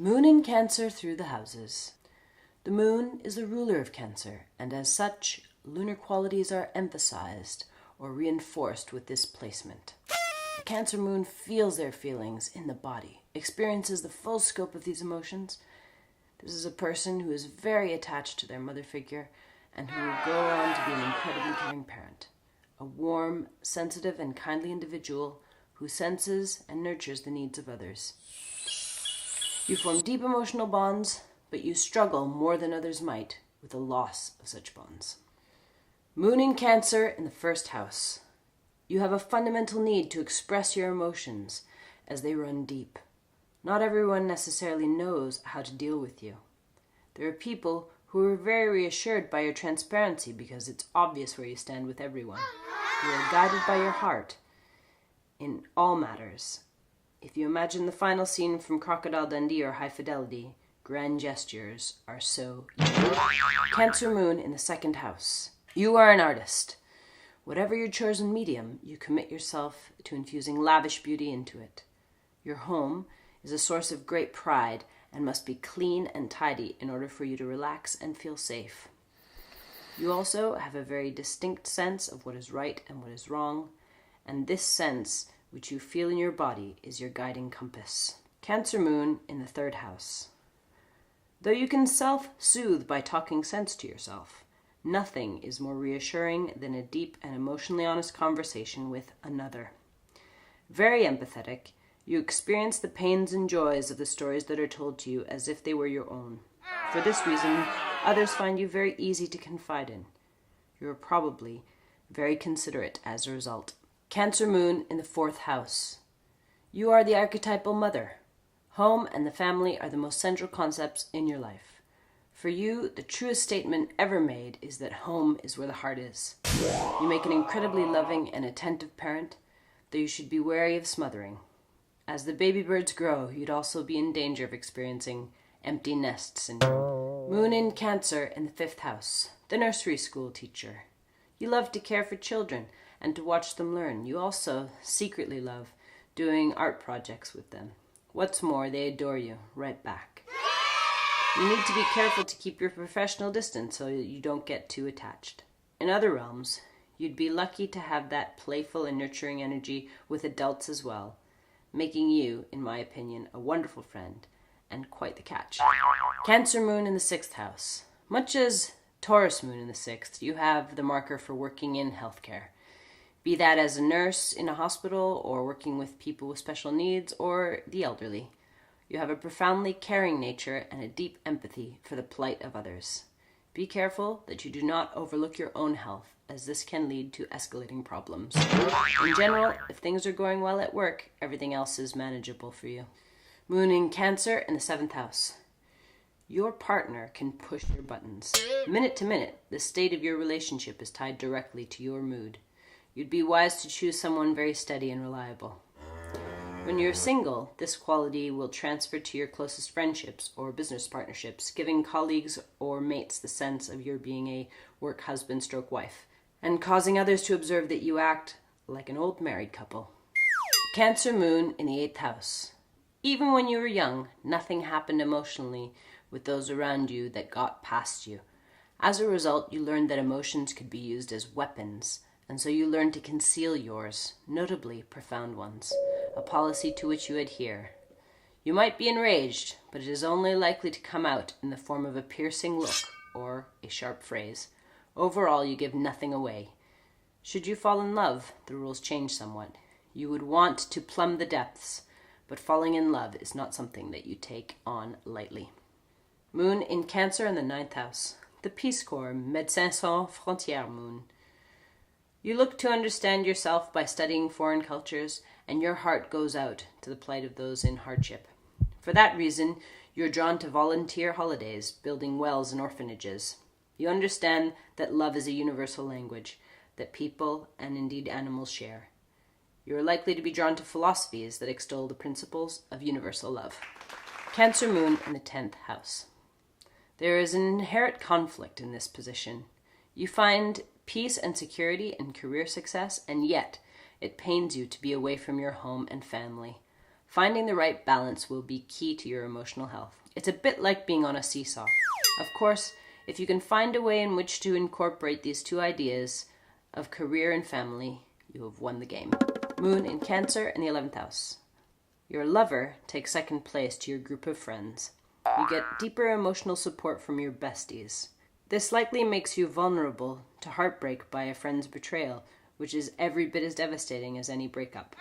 Moon in Cancer through the houses. The moon is the ruler of Cancer, and as such, lunar qualities are emphasized or reinforced with this placement. The Cancer moon feels their feelings in the body, experiences the full scope of these emotions. This is a person who is very attached to their mother figure and who will go on to be an incredibly caring parent. A warm, sensitive, and kindly individual who senses and nurtures the needs of others. You form deep emotional bonds, but you struggle more than others might with the loss of such bonds. Moon in Cancer in the first house. You have a fundamental need to express your emotions as they run deep. Not everyone necessarily knows how to deal with you. There are people who are very reassured by your transparency because it's obvious where you stand with everyone. You are guided by your heart in all matters. If you imagine the final scene from Crocodile Dundee or High Fidelity, grand gestures are so easy. Cancer moon in the second house. You are an artist. Whatever your chosen medium, you commit yourself to infusing lavish beauty into it. Your home is a source of great pride and must be clean and tidy in order for you to relax and feel safe. You also have a very distinct sense of what is right and what is wrong, and this sense, which you feel in your body, is your guiding compass. Cancer moon in the third house. Though you can self-soothe by talking sense to yourself, nothing is more reassuring than a deep and emotionally honest conversation with another. Very empathetic, you experience the pains and joys of the stories that are told to you as if they were your own. For this reason, others find you very easy to confide in. You are probably very considerate as a result. Cancer moon in the fourth house. You are the archetypal mother. Home and the family are the most central concepts in your life. For you, the truest statement ever made is that home is where the heart is. You make an incredibly loving and attentive parent, though you should be wary of smothering. As the baby birds grow, you'd also be in danger of experiencing empty nest syndrome. Moon in Cancer in the fifth house. The nursery school teacher. You love to care for children and to watch them learn. You also secretly love doing art projects with them. What's more, they adore you right back. You need to be careful to keep your professional distance so that you don't get too attached. In other realms, you'd be lucky to have that playful and nurturing energy with adults as well, making you, in my opinion, a wonderful friend and quite the catch. Cancer moon in the sixth house. Much as Taurus moon in the sixth, you have the marker for working in healthcare. Be that as a nurse in a hospital or working with people with special needs or the elderly. You have a profoundly caring nature and a deep empathy for the plight of others. Be careful that you do not overlook your own health, as this can lead to escalating problems. In general, if things are going well at work, everything else is manageable for you. Moon in Cancer in the seventh house. Your partner can push your buttons. Minute to minute, the state of your relationship is tied directly to your mood. You'd be wise to choose someone very steady and reliable. When you're single, this quality will transfer to your closest friendships or business partnerships, giving colleagues or mates the sense of your being a work husband/wife, and causing others to observe that you act like an old married couple. Cancer moon in the eighth house. Even when you were young, nothing happened emotionally with those around you that got past you. As a result, you learned that emotions could be used as weapons, and so you learn to conceal yours, notably profound ones, a policy to which you adhere. You might be enraged, but it is only likely to come out in the form of a piercing look or a sharp phrase. Overall, you give nothing away. Should you fall in love, the rules change somewhat. You would want to plumb the depths, but falling in love is not something that you take on lightly. Moon in Cancer in the ninth house. The Peace Corps, Médecins Sans Frontières moon. You look to understand yourself by studying foreign cultures, and your heart goes out to the plight of those in hardship. For that reason, you're drawn to volunteer holidays, building wells and orphanages. You understand that love is a universal language that people and indeed animals share. You are likely to be drawn to philosophies that extol the principles of universal love. Cancer moon in the 10th house. There is an inherent conflict in this position. You find peace and security and career success, and yet it pains you to be away from your home and family. Finding the right balance will be key to your emotional health. It's a bit like being on a seesaw. Of course, if you can find a way in which to incorporate these two ideas of career and family, you have won the game. Moon in Cancer in the 11th house. Your lover takes second place to your group of friends. You get deeper emotional support from your besties. This likely makes you vulnerable to heartbreak by a friend's betrayal, which is every bit as devastating as any breakup.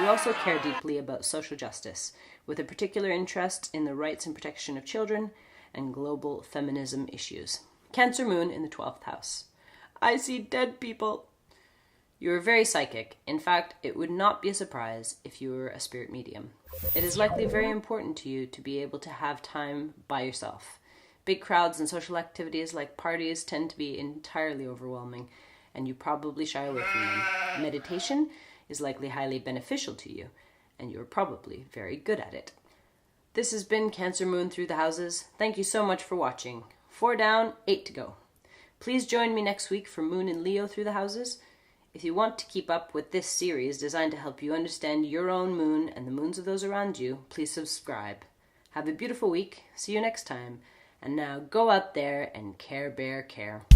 You also care deeply about social justice, with a particular interest in the rights and protection of children and global feminism issues. Cancer Moon in the 12th house. I see dead people. You are very psychic. In fact, it would not be a surprise if you were a spirit medium. It is likely very important to you to be able to have time by yourself. Big crowds and social activities like parties tend to be entirely overwhelming, and you probably shy away from them. Meditation is likely highly beneficial to you, and you are probably very good at it. This has been Cancer Moon Through the Houses. Thank you so much for watching. 4 down, 8 to go. Please join me next week for Moon in Leo Through the Houses. If you want to keep up with this series designed to help you understand your own moon and the moons of those around you, please subscribe. Have a beautiful week. See you next time. And now go out there and care, bear, care.